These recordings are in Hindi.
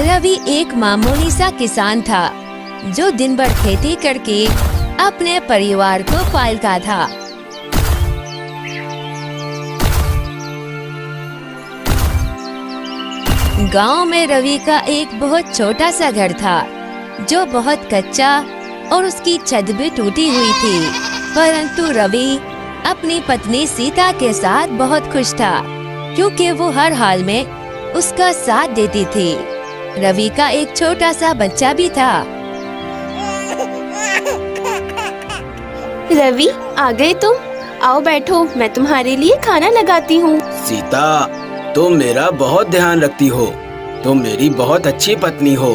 रवि एक मामूली सा किसान था जो दिन भर खेती करके अपने परिवार को पालता था। गांव में रवि का एक बहुत छोटा सा घर था जो बहुत कच्चा और उसकी छत भी टूटी हुई थी, परंतु रवि अपनी पत्नी सीता के साथ बहुत खुश था क्योंकि वो हर हाल में उसका साथ देती थी। रवि का एक छोटा सा बच्चा भी था। रवि, आ गए तुम? आओ बैठो, मैं तुम्हारे लिए खाना लगाती हूँ। सीता, तुम मेरा बहुत ध्यान रखती हो। तुम मेरी बहुत अच्छी पत्नी हो।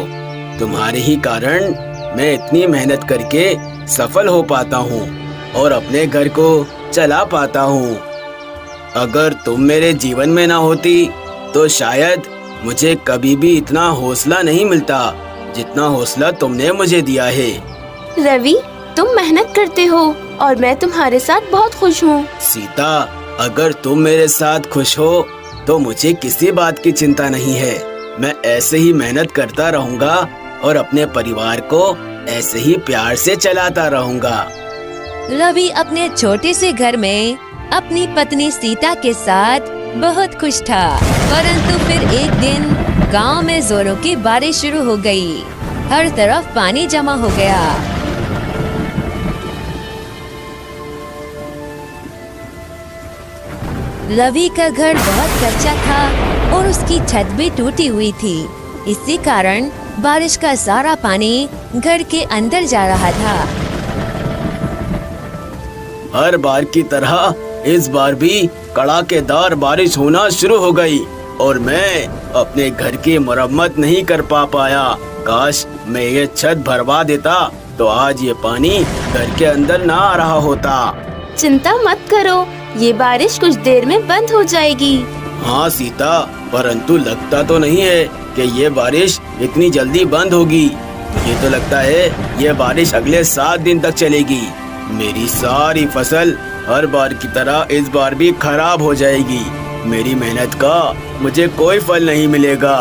तुम्हारे ही कारण मैं इतनी मेहनत करके सफल हो पाता हूँ और अपने घर को चला पाता हूँ। अगर तुम मेरे जीवन में ना होती तो शायद मुझे कभी भी इतना हौसला नहीं मिलता जितना हौसला तुमने मुझे दिया है। रवि, तुम मेहनत करते हो और मैं तुम्हारे साथ बहुत खुश हूँ। सीता, अगर तुम मेरे साथ खुश हो तो मुझे किसी बात की चिंता नहीं है। मैं ऐसे ही मेहनत करता रहूँगा और अपने परिवार को ऐसे ही प्यार से चलाता रहूँगा। रवि अपने छोटे से घर में अपनी पत्नी सीता के साथ बहुत खुश था, परंतु फिर एक दिन गांव में जोरों की बारिश शुरू हो गई। हर तरफ पानी जमा हो गया। रवि का घर बहुत कच्चा था और उसकी छत भी टूटी हुई थी। इसी कारण बारिश का सारा पानी घर के अंदर जा रहा था। हर बार की तरह इस बार भी कड़ाकेदार बारिश होना शुरू हो गई और मैं अपने घर की मरम्मत नहीं कर पाया। काश मैं ये छत भरवा देता तो आज ये पानी घर के अंदर ना आ रहा होता। चिंता मत करो, ये बारिश कुछ देर में बंद हो जाएगी। हाँ सीता, परंतु लगता तो नहीं है कि ये बारिश इतनी जल्दी बंद होगी। मुझे तो लगता है ये बारिश अगले 7 दिन तक चलेगी। मेरी सारी फसल हर बार की तरह इस बार भी खराब हो जाएगी। मेरी मेहनत का मुझे कोई फल नहीं मिलेगा।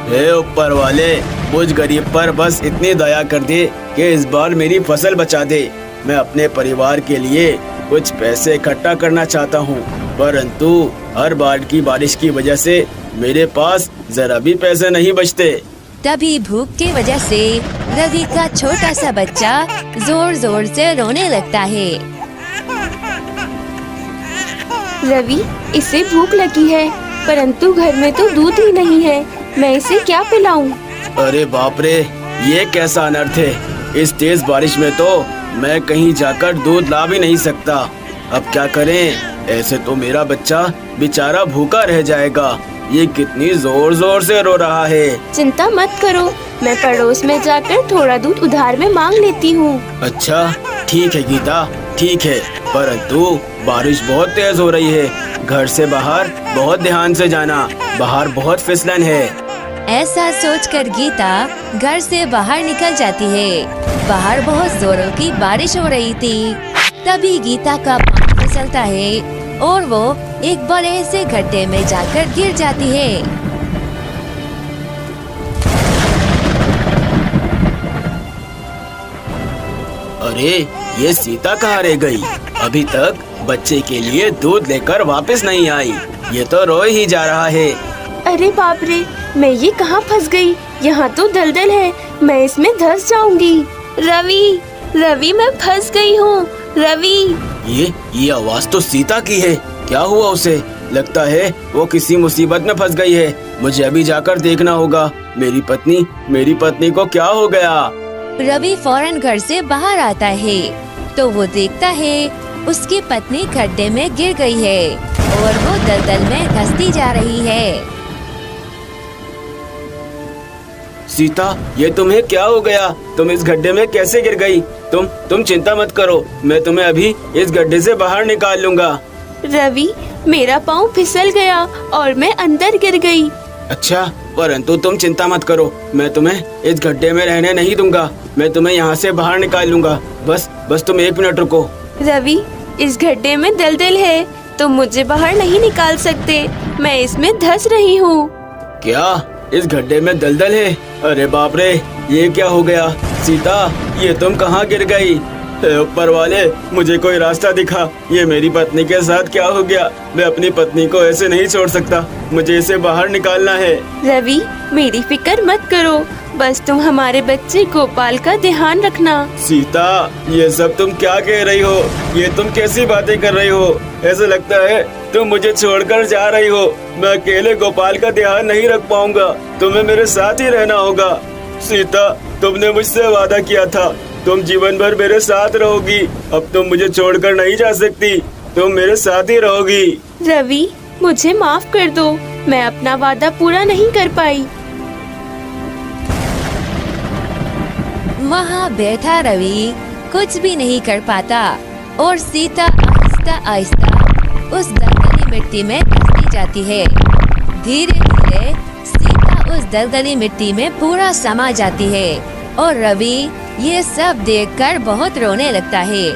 हे ऊपर वाले, मुझ गरीब पर बस इतनी दया कर दे कि इस बार मेरी फसल बचा दे। मैं अपने परिवार के लिए कुछ पैसे इकट्ठा करना चाहता हूँ, परंतु हर बार की बारिश की वजह से मेरे पास जरा भी पैसे नहीं बचते। तभी भूख की वजह से रवि का छोटा सा बच्चा जोर जोर से रोने लगता है। रवि, इसे भूख लगी है, परंतु घर में तो दूध ही नहीं है। मैं इसे क्या पिलाऊं? अरे बाप रे, ये कैसा अनर्थ है। इस तेज बारिश में तो मैं कहीं जाकर दूध ला भी नहीं सकता। अब क्या करें? ऐसे तो मेरा बच्चा बेचारा भूखा रह जाएगा। ये कितनी जोर जोर से रो रहा है। चिंता मत करो, मैं पड़ोस में जाकर थोड़ा दूध उधार में मांग लेती हूँ। अच्छा ठीक है गीता, ठीक है, परंतु बारिश बहुत तेज हो रही है। घर से बाहर बहुत ध्यान से जाना, बाहर बहुत फिसलन है। ऐसा सोचकर गीता घर से बाहर निकल जाती है। बाहर बहुत जोरों की बारिश हो रही थी। तभी गीता का पाँव फिसलता है और वो एक बड़े से गड्ढे में जाकर गिर जाती है। अरे ये सीता कहाँ रह गई? अभी तक बच्चे के लिए दूध लेकर वापस नहीं आई। ये तो रोए ही जा रहा है। अरे बाप रे, मैं ये कहाँ फंस गई? यहाँ तो दलदल है, मैं इसमें धंस जाऊंगी। रवि, रवि, मैं फंस गई हूँ। रवि, ये आवाज तो सीता की है। क्या हुआ उसे? लगता है वो किसी मुसीबत में फंस गई है। मुझे अभी जाकर देखना होगा। मेरी पत्नी को क्या हो गया? रवि फौरन घर से बाहर आता है तो वो देखता है उसकी पत्नी गड्ढे में गिर गई है और वो दलदल में धंसती जा रही है। सीता, ये तुम्हें क्या हो गया? तुम इस गड्ढे में कैसे गिर गई? तुम चिंता मत करो, मैं तुम्हें अभी इस गड्ढे से बाहर निकाल लूंगा। रवि, मेरा पाँव फिसल गया और मैं अंदर गिर गई। अच्छा, परंतु तुम चिंता मत करो, मैं तुम्हें इस गड्ढे में रहने नहीं दूंगा। मैं तुम्हें यहाँ से बाहर निकाल लूंगा। बस तुम 1 मिनट रुको। रवि, इस गड्ढे में दलदल है, तुम मुझे बाहर नहीं निकाल सकते। मैं इसमें धंस रही हूँ। क्या इस गड्ढे में दलदल है। अरे बाप रे, ये क्या हो गया? सीता, ये तुम कहाँ गिर गई? हे ऊपर वाले, मुझे कोई रास्ता दिखा। ये मेरी पत्नी के साथ क्या हो गया? मैं अपनी पत्नी को ऐसे नहीं छोड़ सकता, मुझे इसे बाहर निकालना है। रवि, मेरी फिक्र मत करो, बस तुम हमारे बच्चे गोपाल का ध्यान रखना। सीता, ये सब तुम क्या कह रही हो? ये तुम कैसी बातें कर रही हो? ऐसा लगता है तुम मुझे छोड़कर जा रही हो। मैं अकेले गोपाल का ध्यान नहीं रख पाऊंगा, तुम्हें मेरे साथ ही रहना होगा। सीता, तुमने मुझसे वादा किया था, तुम जीवन भर मेरे साथ रहोगी। अब तुम मुझे छोड़कर नहीं जा सकती, तुम मेरे साथ ही रहोगी। रवि, मुझे माफ कर दो, मैं अपना वादा पूरा नहीं कर पाई। वहाँ बैठा रवि कुछ भी नहीं कर पाता और सीता आहिस्ता आहिस्ता उस दलदली मिट्टी में धंसती जाती है। धीरे धीरे सीता उस दलदली मिट्टी में पूरा समा जाती है और रवि ये सब देखकर बहुत रोने लगता है।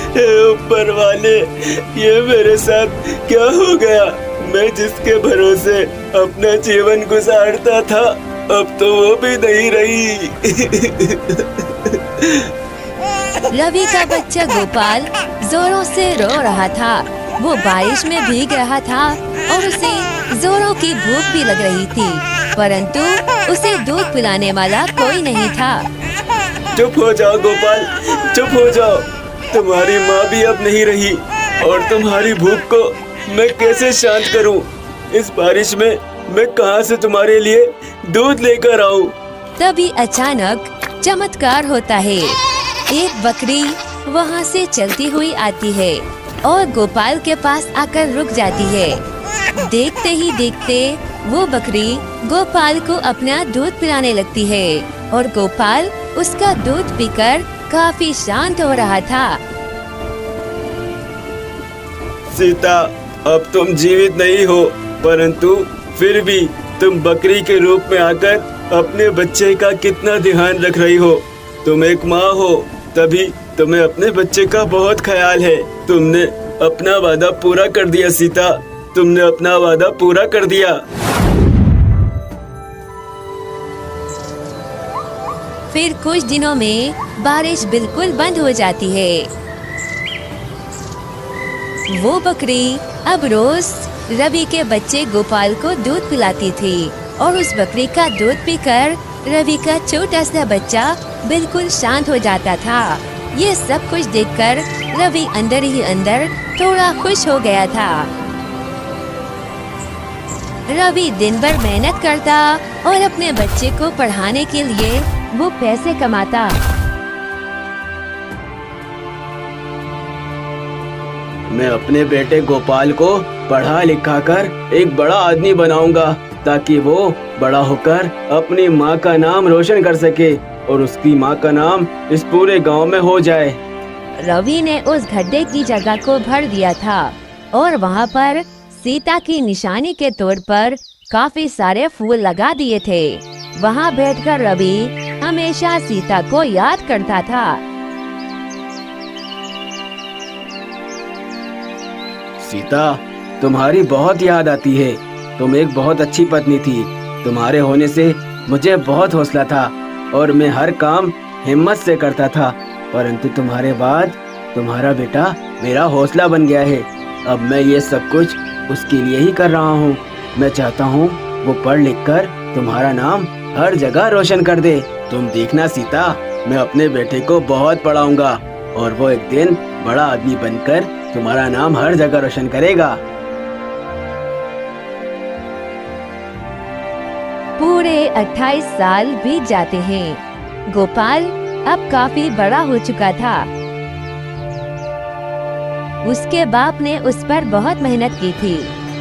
हे ऊपर वाले, ये मेरे साथ क्या हो गया? मैं जिसके भरोसे अपना जीवन गुजारता था, अब तो वो भी नहीं रही। रवि का बच्चा गोपाल जोरों से रो रहा था। वो बारिश में भीग रहा था और उसे जोरों की भूख भी लग रही थी, परंतु उसे दूध पिलाने वाला कोई नहीं था। चुप हो जाओ गोपाल, चुप हो जाओ। तुम्हारी माँ भी अब नहीं रही और तुम्हारी भूख को मैं कैसे शांत करूं? इस बारिश में मैं कहां से तुम्हारे लिए दूध लेकर आऊं? तभी अचानक चमत्कार होता है। एक बकरी वहां से चलती हुई आती है और गोपाल के पास आकर रुक जाती है। देखते ही देखते वो बकरी गोपाल को अपना दूध पिलाने लगती है और गोपाल उसका दूध पीकर काफी शांत हो रहा था। सीता, अब तुम जीवित नहीं हो, परंतु फिर भी तुम बकरी के रूप में आकर अपने बच्चे का कितना ध्यान रख रही हो। तुम एक माँ हो, तभी तुम्हें अपने बच्चे का बहुत ख्याल है। तुमने अपना वादा पूरा कर दिया सीता, तुमने अपना वादा पूरा कर दिया। फिर कुछ दिनों में बारिश बिल्कुल बंद हो जाती है। वो बकरी अब रोज रवि के बच्चे गोपाल को दूध पिलाती थी और उस बकरी का दूध पीकर रवि का छोटा सा बच्चा बिल्कुल शांत हो जाता था। ये सब कुछ देखकर रवि अंदर ही अंदर थोड़ा खुश हो गया था। रवि दिन भर मेहनत करता और अपने बच्चे को पढ़ाने के लिए वो पैसे कमाता। मैं अपने बेटे गोपाल को पढ़ा लिखा कर एक बड़ा आदमी बनाऊंगा, ताकि वो बड़ा होकर अपनी माँ का नाम रोशन कर सके और उसकी माँ का नाम इस पूरे गांव में हो जाए। रवि ने उस गड्ढे की जगह को भर दिया था और वहाँ पर सीता की निशानी के तौर पर काफी सारे फूल लगा दिए थे। वहाँ बैठकर रवि हमेशा सीता को याद करता था। सीता, तुम्हारी बहुत याद आती है। तुम एक बहुत अच्छी पत्नी थी। तुम्हारे होने से मुझे बहुत हौसला था और मैं हर काम हिम्मत से करता था, परंतु तुम्हारे बाद तुम्हारा बेटा मेरा हौसला बन गया है। अब मैं ये सब कुछ उसके लिए ही कर रहा हूँ। मैं चाहता हूँ वो पढ़ लिख कर तुम्हारा नाम हर जगह रोशन कर दे। तुम देखना सीता, मैं अपने बेटे को बहुत पढ़ाऊंगा और वो एक दिन बड़ा आदमी बनकर तुम्हारा नाम हर जगह रोशन करेगा। पूरे 28 साल बीत जाते हैं। गोपाल अब काफी बड़ा हो चुका था। उसके बाप ने उस पर बहुत मेहनत की थी।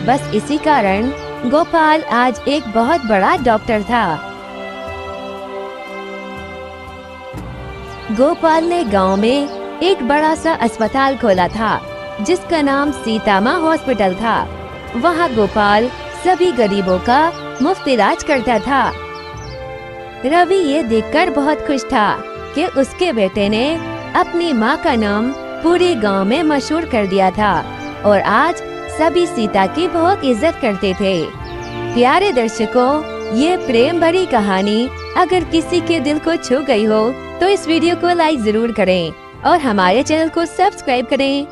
बस इसी कारण गोपाल आज एक बहुत बड़ा डॉक्टर था। गोपाल ने गांव में एक बड़ा सा अस्पताल खोला था, जिसका नाम सीतामा हॉस्पिटल था। वहाँ गोपाल सभी गरीबों का मुफ्त इलाज करता था। रवि ये देखकर बहुत खुश था कि उसके बेटे ने अपनी माँ का नाम पूरे गांव में मशहूर कर दिया था और आज सभी सीता की बहुत इज्जत करते थे। प्यारे दर्शकों, ये प्रेम भरी कहानी अगर किसी के दिल को छू गई हो तो इस वीडियो को लाइक जरूर करें और हमारे चैनल को सब्सक्राइब करें।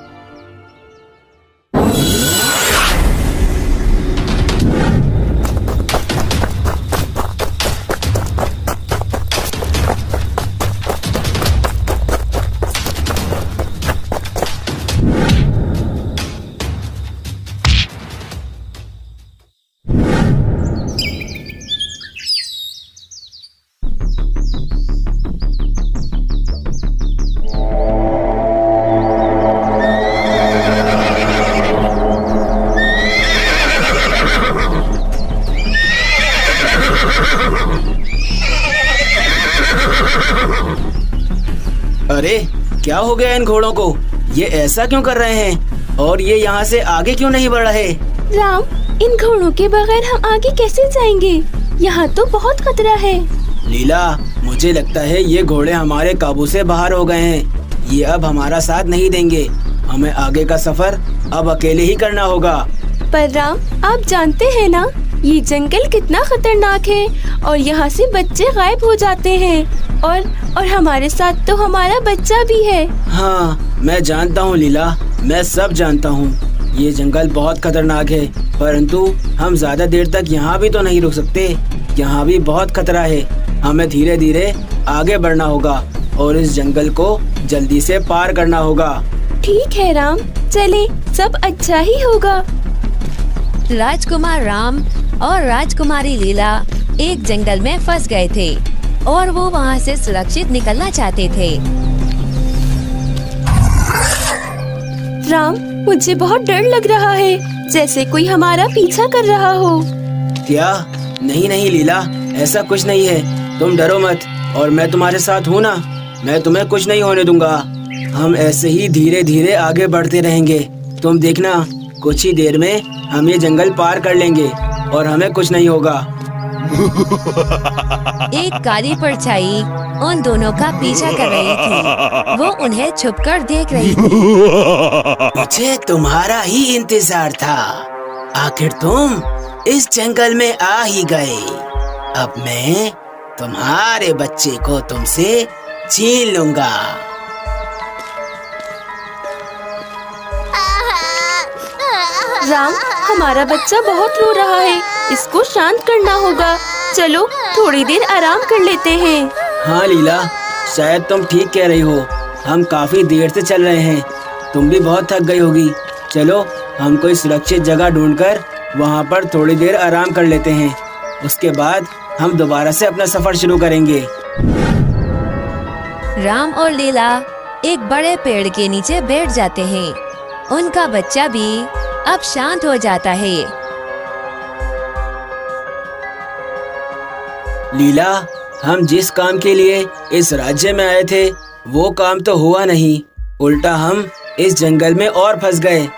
अरे क्या हो गया इन घोड़ों को? ये ऐसा क्यों कर रहे हैं और ये यहाँ से आगे क्यों नहीं बढ़ रहे? राम, इन घोड़ों के बगैर हम आगे कैसे जाएंगे? यहाँ तो बहुत खतरा है। लीला, मुझे लगता है ये घोड़े हमारे काबू से बाहर हो गए हैं। ये अब हमारा साथ नहीं देंगे। हमें आगे का सफर अब अकेले ही करना होगा। पर राम, आप जानते हैं ना, ये जंगल कितना खतरनाक है और यहाँ से बच्चे गायब हो जाते हैं और हमारे साथ तो हमारा बच्चा भी है। हाँ, मैं जानता हूँ लीला, मैं सब जानता हूँ। ये जंगल बहुत खतरनाक है, परंतु हम ज्यादा देर तक यहाँ भी तो नहीं रुक सकते। यहाँ भी बहुत खतरा है। हमें धीरे धीरे आगे बढ़ना होगा और इस जंगल को जल्दी से पार करना होगा। ठीक है राम, चले, सब अच्छा ही होगा। राजकुमार राम और राजकुमारी लीला एक जंगल में फंस गए थे और वो वहाँ से सुरक्षित निकलना चाहते थे। राम, मुझे बहुत डर लग रहा है, जैसे कोई हमारा पीछा कर रहा हो। क्या? नहीं नहीं लीला, ऐसा कुछ नहीं है। तुम डरो मत और मैं तुम्हारे साथ हूँ ना। मैं तुम्हें कुछ नहीं होने दूंगा। हम ऐसे ही धीरे धीरे आगे बढ़ते रहेंगे। तुम देखना, कुछ ही देर में हम ये जंगल पार कर लेंगे और हमें कुछ नहीं होगा। एक काली परछाई उन दोनों का पीछा कर रही थी। वो उन्हें छुपकर देख रही थी। मुझे तुम्हारा ही इंतजार था। आखिर तुम इस जंगल में आ ही गए। अब मैं तुम्हारे बच्चे को तुमसे छीन लूंगा। राम, हमारा बच्चा बहुत रो रहा है, इसको शांत करना होगा। चलो थोड़ी देर आराम कर लेते हैं। हाँ लीला, शायद तुम ठीक कह रही हो। हम काफी देर से चल रहे हैं। तुम भी बहुत थक गई होगी। चलो हम कोई सुरक्षित जगह ढूंढकर वहाँ पर थोड़ी देर आराम कर लेते हैं। उसके बाद हम दोबारा से अपना सफर शुरू करेंगे। राम और लीला एक बड़े पेड़ के नीचे बैठ जाते हैं। उनका बच्चा भी अब शांत हो जाता है। लीला, हम जिस काम के लिए इस राज्य में आए थे वो काम तो हुआ नहीं, उल्टा हम इस जंगल में और फंस गए।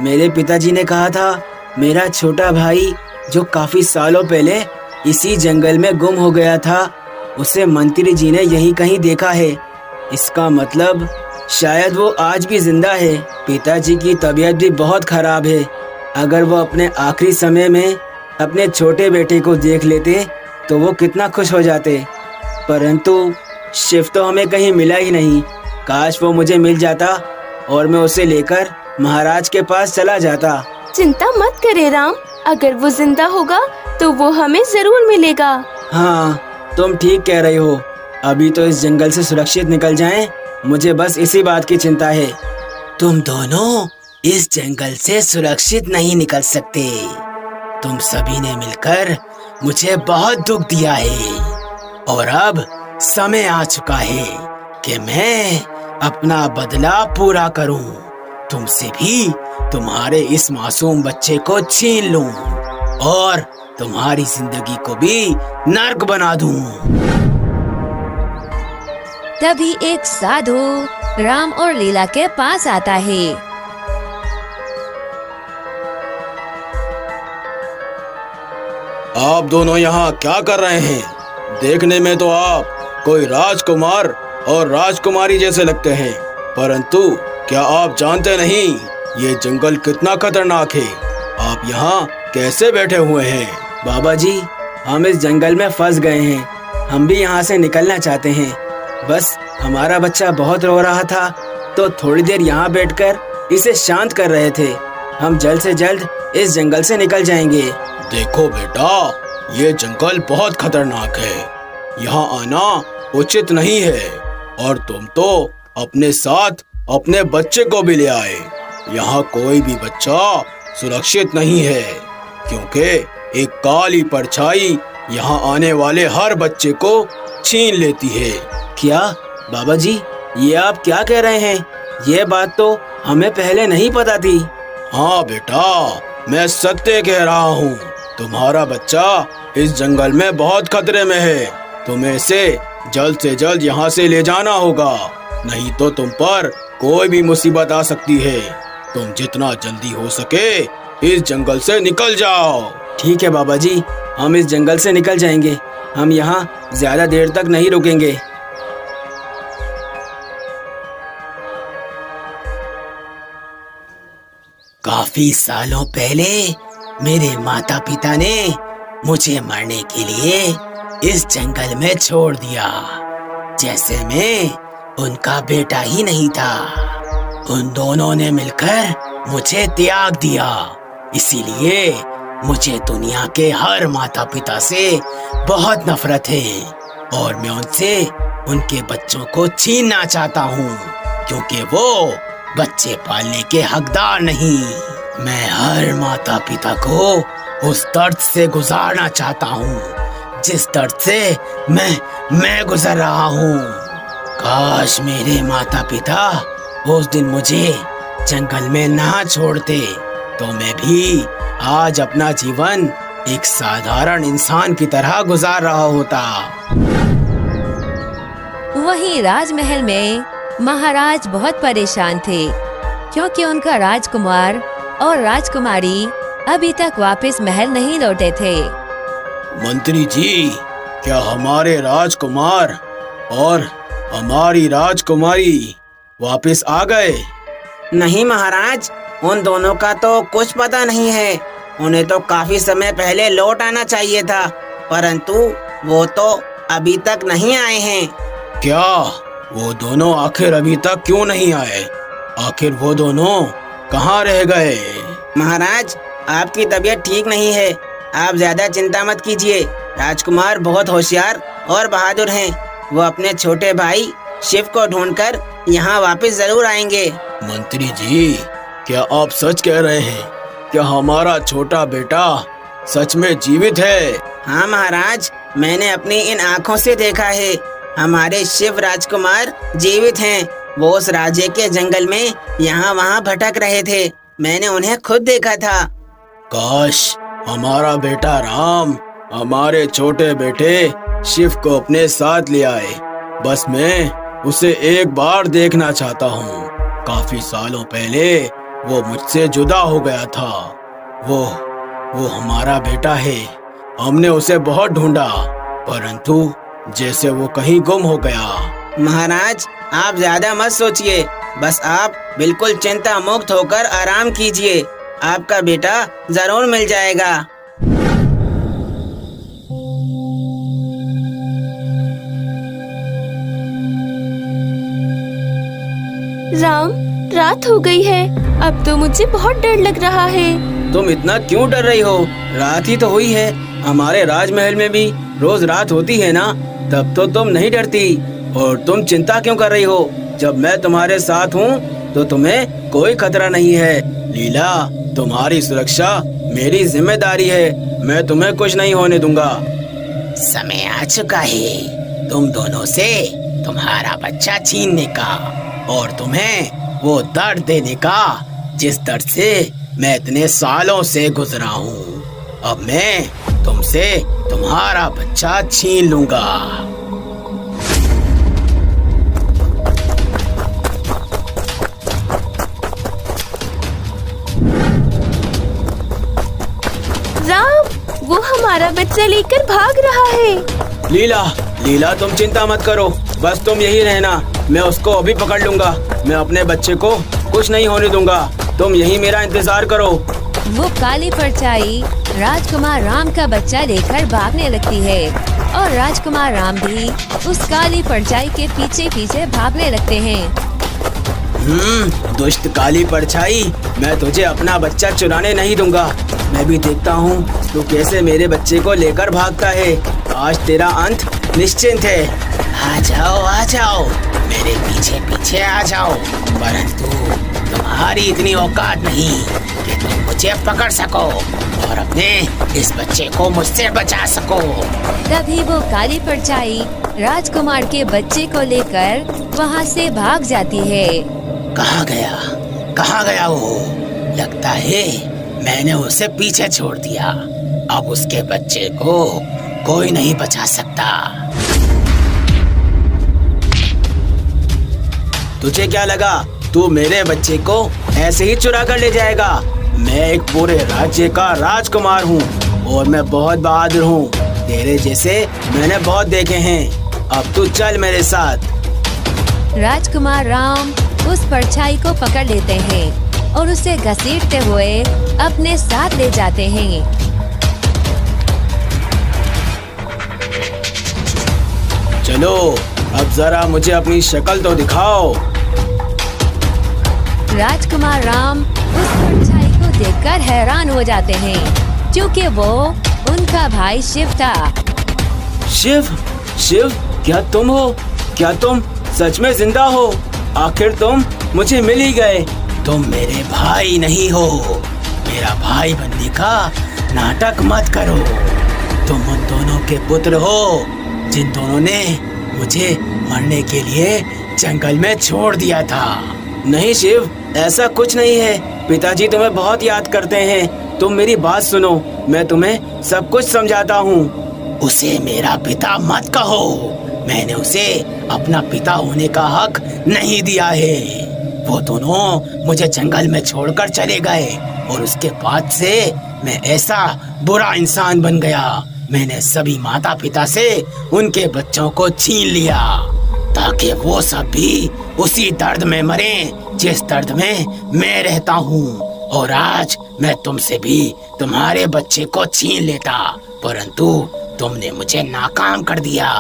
मेरे पिताजी ने कहा था मेरा छोटा भाई जो काफी सालों पहले इसी जंगल में गुम हो गया था, उसे मंत्री जी ने यहीं कहीं देखा है। इसका मतलब शायद वो आज भी जिंदा है। पिताजी की तबीयत भी बहुत खराब है। अगर वो अपने आखिरी समय में अपने छोटे बेटे को देख लेते तो वो कितना खुश हो जाते। परंतु शिव तो हमें कहीं मिला ही नहीं। काश वो मुझे मिल जाता और मैं उसे लेकर महाराज के पास चला जाता। चिंता मत करे राम, अगर वो जिंदा होगा तो वो हमें जरूर मिलेगा। हाँ, तुम ठीक कह रही हो। अभी तो इस जंगल से सुरक्षित निकल जाएं, मुझे बस इसी बात की चिंता है। तुम दोनों इस जंगल से सुरक्षित नहीं निकल सकते। तुम सभी ने मिलकर मुझे बहुत दुख दिया है और अब समय आ चुका है कि मैं अपना बदला पूरा करूं। तुमसे भी तुम्हारे इस मासूम बच्चे को छीन लूं और तुम्हारी जिंदगी को भी नर्क बना दूं। तभी एक साधु राम और लीला के पास आता है। आप दोनों यहाँ क्या कर रहे हैं? देखने में तो आप कोई राजकुमार और राजकुमारी जैसे लगते हैं, परंतु क्या आप जानते नहीं ये जंगल कितना खतरनाक है। आप यहाँ कैसे बैठे हुए हैं? बाबा जी, हम इस जंगल में फंस गए हैं। हम भी यहाँ से निकलना चाहते हैं। बस हमारा बच्चा बहुत रो रहा था तो थोड़ी देर यहाँ बैठकर इसे शांत कर रहे थे। हम जल्द से जल्द इस जंगल से निकल जाएंगे। देखो बेटा, ये जंगल बहुत खतरनाक है। यहाँ आना उचित नहीं है और तुम तो अपने साथ अपने बच्चे को भी ले आए। यहाँ कोई भी बच्चा सुरक्षित नहीं है क्योंकि एक काली परछाई यहाँ आने वाले हर बच्चे को छीन लेती है। क्या बाबा जी, ये आप क्या कह रहे हैं? ये बात तो हमें पहले नहीं पता थी। हाँ बेटा, मैं सत्य कह रहा हूँ। तुम्हारा बच्चा इस जंगल में बहुत खतरे में है। तुम्हें इसे जल्द से जल्द यहाँ से ले जाना होगा, नहीं तो तुम पर कोई भी मुसीबत आ सकती है। तुम जितना जल्दी हो सके इस जंगल से निकल जाओ। ठीक है बाबा जी, हम इस जंगल से निकल जाएंगे। हम यहाँ ज्यादा देर तक नहीं रुकेंगे। काफी सालों पहले मेरे माता पिता ने मुझे मरने के लिए इस जंगल में छोड़ दिया, जैसे मैं उनका बेटा ही नहीं था। उन दोनों ने मिलकर मुझे त्याग दिया। इसीलिए मुझे दुनिया के हर माता पिता से बहुत नफरत है और मैं उनसे उनके बच्चों को छीनना चाहता हूँ क्योंकि वो बच्चे पालने के हकदार नहीं। मैं हर माता पिता को उस दर्द से गुजारना चाहता हूँ जिस दर्द से मैं गुजर रहा हूँ। काश मेरे माता पिता उस दिन मुझे जंगल में ना छोड़ते तो मैं भी आज अपना जीवन एक साधारण इंसान की तरह गुजार रहा होता। वहीं राजमहल में महाराज बहुत परेशान थे क्योंकि उनका राजकुमार और राजकुमारी अभी तक वापस महल नहीं लौटे थे। मंत्री जी, क्या हमारे राजकुमार और हमारी राजकुमारी वापस आ गए? नहीं महाराज, उन दोनों का तो कुछ पता नहीं है। उन्हें तो काफी समय पहले लौट आना चाहिए था, परंतु वो तो अभी तक नहीं आए हैं। क्या वो दोनों आखिर अभी तक क्यों नहीं आए? आखिर वो दोनों कहाँ रह गए? महाराज, आपकी तबीयत ठीक नहीं है। आप ज्यादा चिंता मत कीजिए। राजकुमार बहुत होशियार और बहादुर हैं। वो अपने छोटे भाई शिव को ढूंढकर यहाँ वापस जरूर आएंगे। मंत्री जी, क्या आप सच कह रहे हैं? क्या हमारा छोटा बेटा सच में जीवित है? हाँ महाराज, मैंने अपनी इन आँखों से देखा है। हमारे शिव राजकुमार जीवित हैं। वो उस राज्य के जंगल में यहाँ वहाँ भटक रहे थे। मैंने उन्हें खुद देखा था। काश हमारा बेटा राम हमारे छोटे बेटे शिव को अपने साथ ले आए। बस मैं उसे एक बार देखना चाहता हूँ। काफी सालों पहले वो मुझसे जुदा हो गया था। वो हमारा बेटा है। हमने उसे बहुत ढूंढा, परंतु जैसे वो कहीं गुम हो गया। महाराज, आप ज्यादा मत सोचिए। बस आप बिल्कुल चिंता मुक्त होकर आराम कीजिए। आपका बेटा जरूर मिल जाएगा। राम, रात हो गई है। अब तो मुझे बहुत डर लग रहा है। तुम इतना क्यों डर रही हो? रात ही तो हुई है। हमारे राजमहल में भी रोज रात होती है ना, तब तो तुम नहीं डरती। और तुम चिंता क्यों कर रही हो? जब मैं तुम्हारे साथ हूँ तो तुम्हें कोई खतरा नहीं है। लीला, तुम्हारी सुरक्षा मेरी जिम्मेदारी है। मैं तुम्हें कुछ नहीं होने दूंगा। समय आ चुका है तुम दोनों से तुम्हारा बच्चा छीनने का और तुम्हें वो दर्द देने का जिस दर्द से मैं इतने सालों से गुजरा हूँ। अब मैं तुमसे तुम्हारा बच्चा छीन लूंगा। राम, वो हमारा बच्चा लेकर भाग रहा है। लीला, तुम चिंता मत करो। बस तुम यही रहना। मैं उसको अभी पकड़ लूंगा। मैं अपने बच्चे को कुछ नहीं होने दूंगा। तुम यहीं मेरा इंतजार करो। वो काली परछाई राजकुमार राम का बच्चा लेकर भागने लगती है और राजकुमार राम भी उस काली परछाई के पीछे पीछे भागने लगते हैं। दुष्ट काली परछाई, मैं तुझे अपना बच्चा चुराने नहीं दूंगा। मैं भी देखता हूँ तू कैसे मेरे बच्चे को लेकर भागता है। आज तेरा अंत निश्चित है। आ जाओ, मेरे पीछे पीछे आ जाओ, परंतु तुम्हारी इतनी औकात नहीं कि तुम मुझे पकड़ सको और अपने इस बच्चे को मुझसे बचा सको। तभी वो काली परछाई राजकुमार के बच्चे को लेकर वहाँ से भाग जाती है। कहाँ गया वो? लगता है मैंने उसे पीछे छोड़ दिया। अब उसके बच्चे को कोई नहीं बचा सकता। तुझे क्या लगा तू मेरे बच्चे को ऐसे ही चुरा कर ले जाएगा? मैं एक पूरे राज्य का राजकुमार हूँ और मैं बहुत बहादुर हूँ। तेरे जैसे मैंने बहुत देखे हैं। अब तू चल मेरे साथ। राजकुमार राम उस परछाई को पकड़ लेते हैं और उसे घसीटते हुए अपने साथ ले जाते हैं। चलो अब जरा मुझे अपनी शक्ल तो दिखाओ। राजकुमार राम उस परछाई को देखकर हैरान हो जाते हैं क्योंकि वो उनका भाई शिव था। शिव, क्या तुम हो? क्या तुम सच में जिंदा हो? आखिर तुम मुझे मिल ही गए। तुम मेरे भाई नहीं हो। मेरा भाई बनने का नाटक मत करो। तुम उन दोनों के पुत्र हो जिन दोनों ने मुझे मरने के लिए जंगल में छोड़ दिया था। नहीं शिव, ऐसा कुछ नहीं है। पिताजी तुम्हें बहुत याद करते हैं। तुम मेरी बात सुनो, मैं तुम्हें सब कुछ समझाता हूँ। उसे मेरा पिता मत कहो। मैंने उसे अपना पिता होने का हक नहीं दिया है। वो दोनों मुझे जंगल में छोड़कर चले गए और उसके बाद से मैं ऐसा बुरा इंसान बन गया। मैंने सभी माता पिता से उनके बच्चों को छीन लिया ताकि वो सब भी उसी दर्द में मरें जिस दर्द में मैं रहता हूँ। और आज मैं तुमसे भी तुम्हारे बच्चे को छीन लेता, परंतु तुमने मुझे नाकाम कर दिया।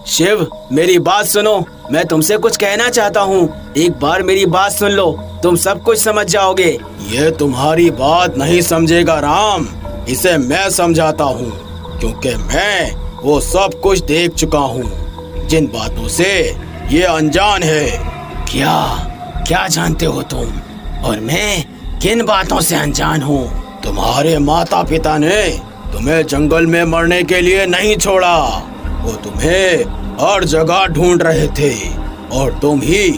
शिव, मेरी बात सुनो, मैं तुमसे कुछ कहना चाहता हूँ। एक बार मेरी बात सुन लो, तुम सब कुछ समझ जाओगे। ये तुम्हारी बात नहीं समझेगा राम, इसे मैं समझाता हूँ, क्योंकि मैं वो सब कुछ देख चुका हूँ जिन बातों से ये अनजान है। क्या जानते हो तुम? और मैं किन बातों से अनजान हूँ? तुम्हारे माता पिता ने तुम्हें जंगल में मरने के लिए नहीं छोड़ा। वो तुम्हें हर जगह ढूंढ रहे थे और तुम ही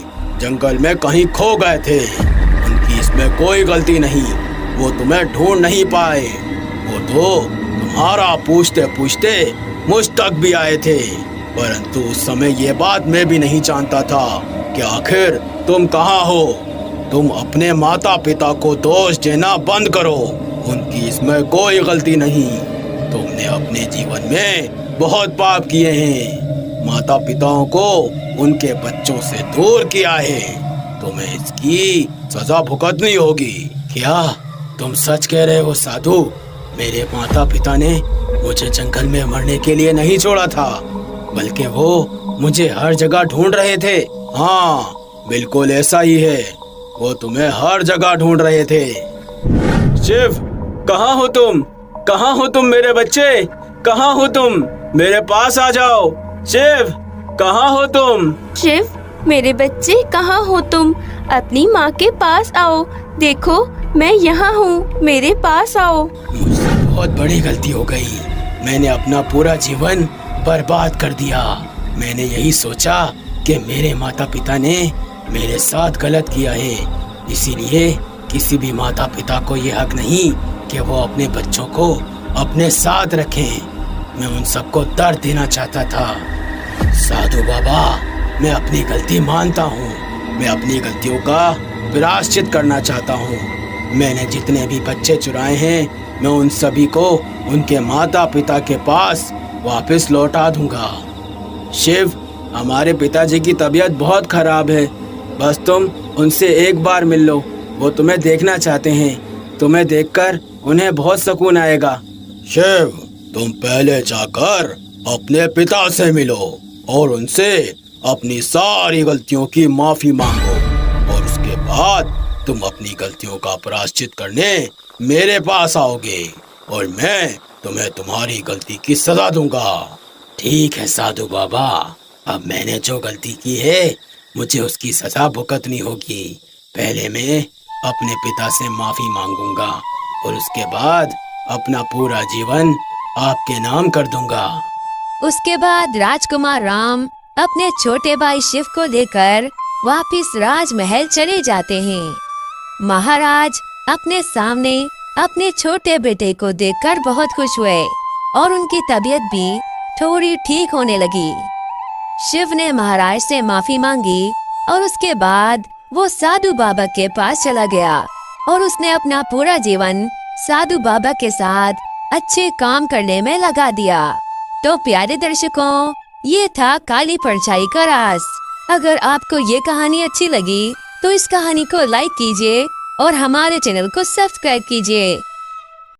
जंगल में कहीं खो गए थे। उनकी इसमें कोई गलती नहीं, वो तुम्हें ढूंढ नहीं पाए। वो तो तुम्हारा पूछते पूछते मुझ तक भी आए थे, परंतु उस समय ये बात मैं भी नहीं जानता था कि आखिर तुम कहाँ हो। तुम अपने माता पिता को दोष देना बंद करो, उनकी इसमें कोई गलती नहीं। तुमने अपने जीवन में बहुत पाप किए हैं, माता पिताओं को उनके बच्चों से दूर किया है। तुम्हें इसकी सजा भुगतनी होगी। क्या तुम सच कह रहे हो साधु? मेरे माता पिता ने मुझे जंगल में मरने के लिए नहीं छोड़ा था, बल्कि वो मुझे हर जगह ढूंढ रहे थे। हाँ, बिल्कुल ऐसा ही है, वो तुम्हें हर जगह ढूंढ रहे थे। शिव, कहाँ हो तुम? कहाँ हो तुम मेरे बच्चे? कहाँ हो तुम? मेरे पास आ जाओ। शिव, कहाँ हो तुम? शिव, मेरे बच्चे कहाँ हो तुम? अपनी माँ के पास आओ। देखो, मैं यहाँ हूँ, मेरे पास आओ। मुझसे बहुत बड़ी गलती हो गई। मैंने अपना पूरा जीवन बर्बाद कर दिया। मैंने यही सोचा कि मेरे माता पिता ने मेरे साथ गलत किया है, इसीलिए किसी भी माता पिता को ये हक नहीं कि वो अपने बच्चों को अपने साथ रखें। मैं उन सबको दर्द देना चाहता था। साधु बाबा, मैं अपनी गलती मानता हूँ। मैं अपनी गलतियों का प्रायश्चित करना चाहता हूँ। मैंने जितने भी बच्चे चुराए हैं, मैं उन सभी को उनके माता पिता के पास वापस लौटा दूंगा। शिव, हमारे पिताजी की तबीयत बहुत खराब है, बस तुम उनसे एक बार मिल लो, वो तुम्हें देखना चाहते हैं। तुम्हें देखकर उन्हें बहुत सुकून आएगा। शिव, तुम पहले जाकर अपने पिता से मिलो और उनसे अपनी सारी गलतियों की माफी मांगो, और उसके बाद तुम अपनी गलतियों का प्रायश्चित करने मेरे पास आओगे और मैं तुम्हें तुम्हारी गलती की सजा दूंगा। ठीक है साधु बाबा, अब मैंने जो गलती की है मुझे उसकी सजा भुगतनी होगी। पहले मैं अपने पिता से माफी मांगूंगा और उसके बाद अपना पूरा जीवन आपके नाम कर दूंगा। उसके बाद राजकुमार राम अपने छोटे भाई शिव को लेकर वापस राजमहल चले जाते हैं। महाराज अपने सामने अपने छोटे बेटे को देखकर बहुत खुश हुए और उनकी तबीयत भी थोड़ी ठीक होने लगी। शिव ने महाराज से माफी मांगी और उसके बाद वो साधु बाबा के पास चला गया और उसने अपना पूरा जीवन साधु बाबा के साथ अच्छे काम करने में लगा दिया। तो प्यारे दर्शकों, ये था काली परछाई का राज। अगर आपको ये कहानी अच्छी लगी तो इस कहानी को लाइक कीजिए और हमारे चैनल को सब्सक्राइब कीजिए।